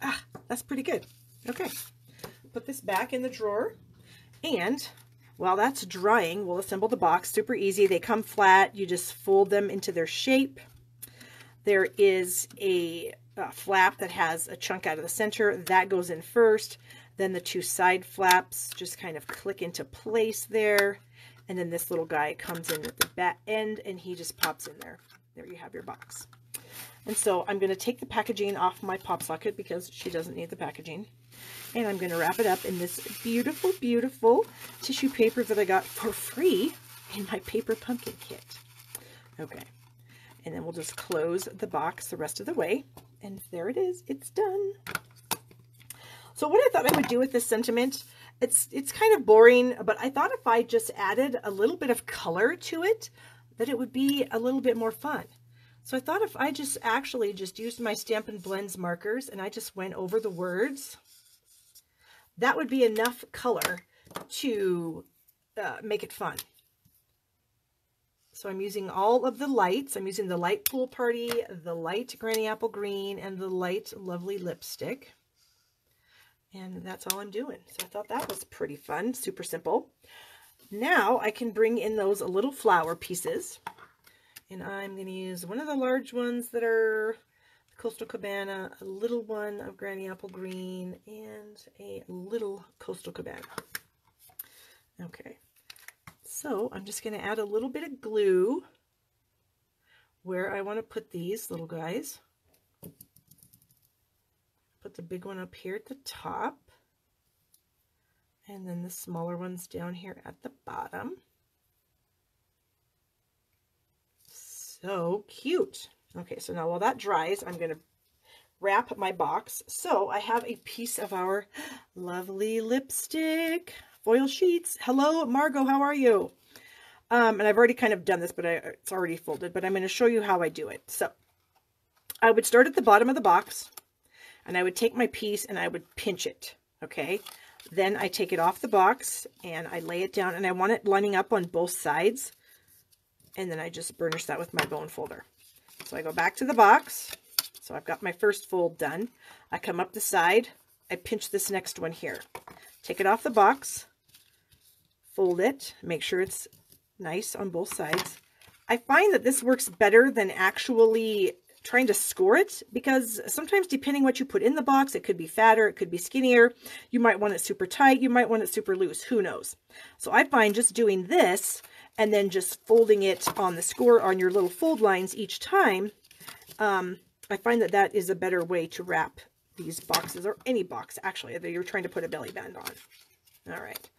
Ah, that's pretty good. Okay. Put this back in the drawer. And while that's drying, we'll assemble the box. Super easy. They come flat. You just fold them into their shape. There is a flap that has a chunk out of the center. That goes in first. Then the two side flaps just kind of click into place there. And then this little guy comes in at the back end and he just pops in there. There you have your box. And so I'm going to take the packaging off my pop socket because she doesn't need the packaging. And I'm going to wrap it up in this beautiful, beautiful tissue paper that I got for free in my paper pumpkin kit. Okay. And then we'll just close the box the rest of the way. And there it is. It's done. So what I thought I would do with this sentiment, it's kind of boring, but I thought if I just added a little bit of color to it, that it would be a little bit more fun. So I thought if I just actually just used my Stampin' Blends markers and I just went over the words, that would be enough color to make it fun. So I'm using all of the lights. I'm using the light Pool Party, the light Granny Apple Green, and the light Lovely Lipstick. And that's all I'm doing. So I thought that was pretty fun, super simple. Now I can bring in those little flower pieces. And I'm going to use one of the large ones that are Coastal Cabana, a little one of Granny Apple Green, and a little Coastal Cabana. Okay, so I'm just going to add a little bit of glue where I want to put these little guys. Put the big one up here at the top, and then the smaller ones down here at the bottom. So cute. Okay, so now while that dries, I'm going to wrap my box. So I have a piece of our lovely lipstick foil sheets. Hello, Margot, how are you? And I've already kind of done this, but it's already folded, but I'm going to show you how I do it. So I would start at the bottom of the box, and I would take my piece and I would pinch it, okay? Then I take it off the box and I lay it down, and I want it lining up on both sides, and then I just burnish that with my bone folder. So I go back to the box. So I've got my first fold done. I come up the side, I pinch this next one here. Take it off the box, fold it, make sure it's nice on both sides. I find that this works better than actually trying to score it, because sometimes depending what you put in the box, it could be fatter, it could be skinnier. You might want it super tight, you might want it super loose, who knows. So I find just doing this and then just folding it on the score on your little fold lines each time, I find that that is a better way to wrap these boxes, or any box actually that you're trying to put a belly band on. All right,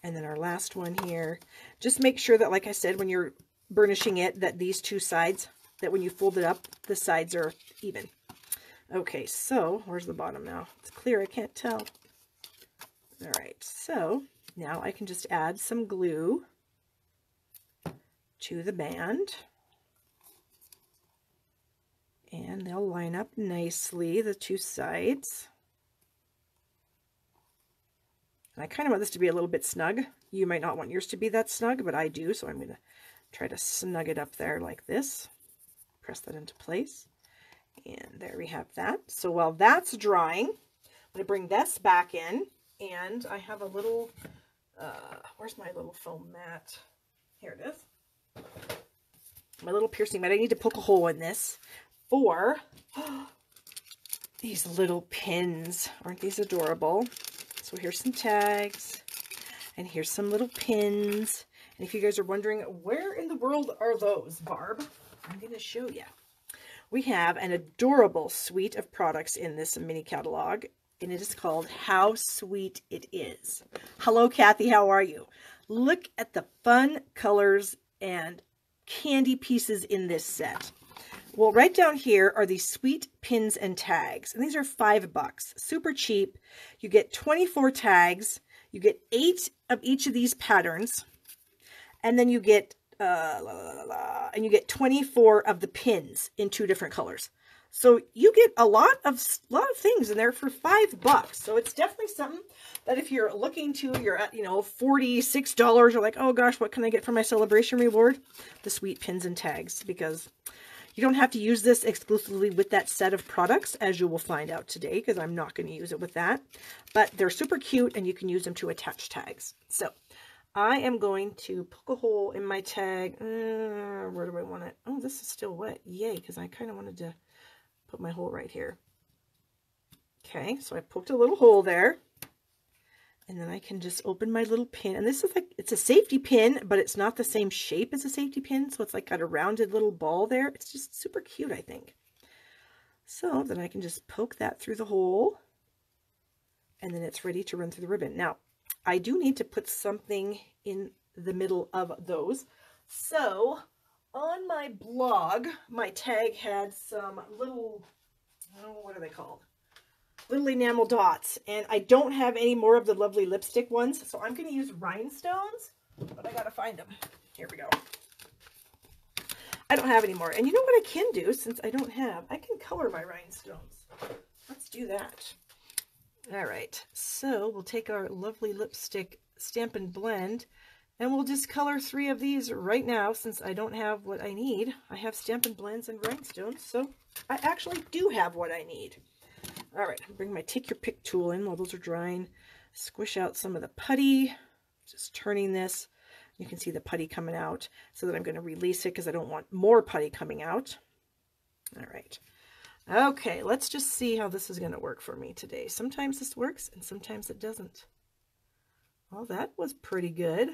and then our last one here, just make sure that, like I said, when you're burnishing it, that these two sides, that when you fold it up, the sides are even. Okay, so where's the bottom now? It's clear, I can't tell. All right, so now I can just add some glue to the band, and they'll line up nicely, the two sides. And I kind of want this to be a little bit snug. You might not want yours to be that snug, but I do, so I'm going to try to snug it up there like this. Press that into place, and there we have that. So while that's drying, I'm going to bring this back in, and I have a little, where's my little foam mat? Here it is. My little piercing mat. I need to poke a hole in this for these little pins. Aren't these adorable? So here's some tags, and here's some little pins. And if you guys are wondering, where in the world are those, Barb? I'm going to show you. We have an adorable suite of products in this mini catalog, and it is called How Sweet It Is. Hello, Kathy. How are you? Look at the fun colors and candy pieces in this set. Well, right down here are these sweet pins and tags, and these are $5. Super cheap. You get 24 tags. You get 8 of each of these patterns, and then you get and you get 24 of the pins in 2 different colors. So you get a lot of things in there for $5. So it's definitely something that if you're looking to, you're at, you know, $46, you're like, oh gosh, what can I get for my celebration reward? The sweet pins and tags, because you don't have to use this exclusively with that set of products, as you will find out today, because I'm not going to use it with that. But they're super cute, and you can use them to attach tags. So I am going to poke a hole in my tag. Where do I want it? Oh, this is still wet. Yay, because I kind of wanted to put my hole right here. Okay, so I poked a little hole there. And then I can just open my little pin. And this is like, it's a safety pin, but it's not the same shape as a safety pin. So it's like got a rounded little ball there. It's just super cute, I think. So then I can just poke that through the hole. And then it's ready to run through the ribbon. Now, I do need to put something in the middle of those. So on my blog, my tag had some little, oh, what are they called? Little enamel dots, and I don't have any more of the lovely lipstick ones, so I'm going to use rhinestones, but I got to find them. Here we go. I don't have any more, and you know what I can do since I don't have? I can color my rhinestones. Let's do that. All right, so we'll take our lovely lipstick Stampin' Blend, and we'll just color 3 of these right now since I don't have what I need. I have Stampin' Blends and rhinestones, so I actually do have what I need. All right, bring my Take Your Pick tool in while those are drying. Squish out some of the putty. Just turning this. You can see the putty coming out so that I'm going to release it because I don't want more putty coming out. All right. Okay, let's just see how this is going to work for me today. Sometimes this works and sometimes it doesn't. Well, that was pretty good.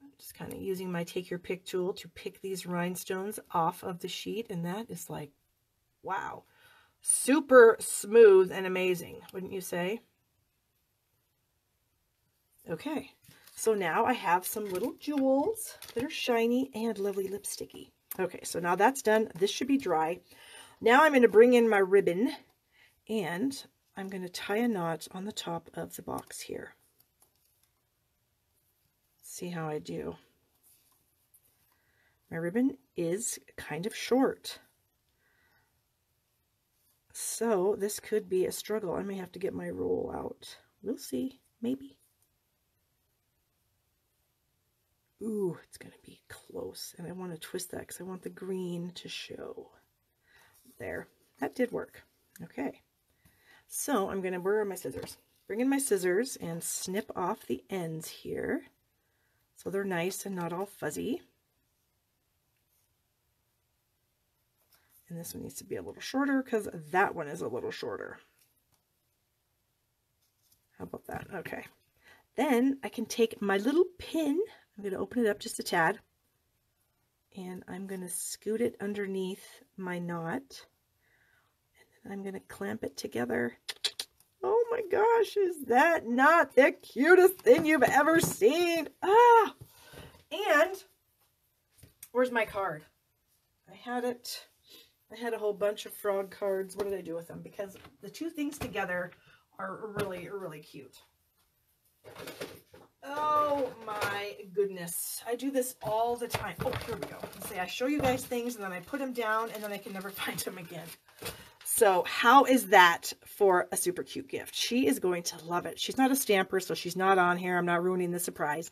I'm just kind of using my Take Your Pick tool to pick these rhinestones off of the sheet, and that is like, wow. Super smooth and amazing, wouldn't you say? Okay, so now I have some little jewels that are shiny and lovely lipsticky. Okay, so now that's done. This should be dry. Now I'm going to bring in my ribbon and I'm going to tie a knot on the top of the box here. See how I do. My ribbon is kind of short. So this could be a struggle. I may have to get my roll out. We'll see. Maybe. Ooh, it's going to be close. And I want to twist that because I want the green to show. There. That did work. Okay. So I'm going to, where are my scissors? Bring in my scissors and snip off the ends here. So they're nice and not all fuzzy. And this one needs to be a little shorter because that one is a little shorter. How about that? Okay. Then I can take my little pin. I'm going to open it up just a tad. And I'm going to scoot it underneath my knot. And then I'm going to clamp it together. Oh my gosh, is that not the cutest thing you've ever seen? Ah! And where's my card? I had it. I had a whole bunch of frog cards. What did I do with them? Because the two things together are really, really cute. Oh my goodness. I do this all the time. Oh, here we go. Let's see, I show you guys things and then I put them down and then I can never find them again. So how is that for a super cute gift? She is going to love it. She's not a stamper, so she's not on here. I'm not ruining the surprise.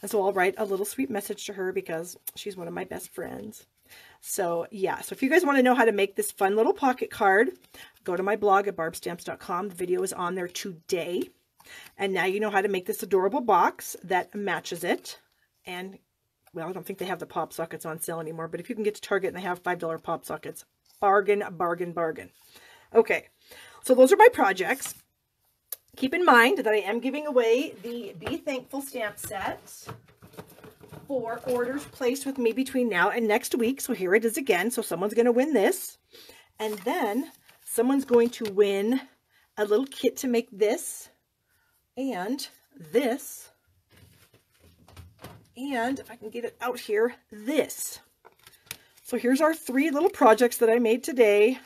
And so I'll write a little sweet message to her because she's one of my best friends. So yeah, so if you guys want to know how to make this fun little pocket card, go to my blog at barbstamps.com. The video is on there today. And now you know how to make this adorable box that matches it. And, well, I don't think they have the pop sockets on sale anymore, but if you can get to Target and they have $5 pop sockets, bargain, bargain, bargain. Okay, so those are my projects. Keep in mind that I am giving away the Be Thankful stamp set for orders placed with me between now and next week. So here it is again. So someone's going to win this. And then someone's going to win a little kit to make this and this. And if I can get it out here, this. So here's our 3 little projects that I made today.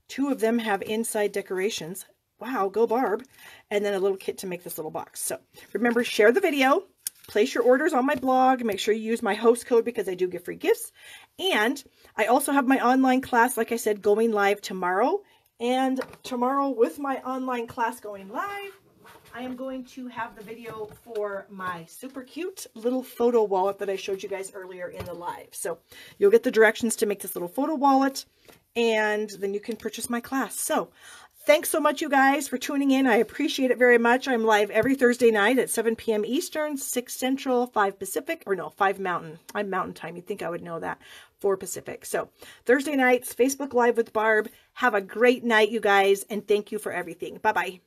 2 of them have inside decorations. Wow, go Barb. And then a little kit to make this little box. So remember, share the video. Place your orders on my blog. Make sure you use my host code because I do give free gifts. And I also have my online class, like I said, going live tomorrow. And tomorrow with my online class going live, I am going to have the video for my super cute little photo wallet that I showed you guys earlier in the live. So you'll get the directions to make this little photo wallet and then you can purchase my class. So thanks so much, you guys, for tuning in. I appreciate it very much. I'm live every Thursday night at 7 p.m. Eastern, 6 Central, 5 Pacific, or no, 5 Mountain. I'm Mountain Time. You'd think I would know that. 4 Pacific. So Thursday nights, Facebook Live with Barb. Have a great night, you guys, and thank you for everything. Bye-bye.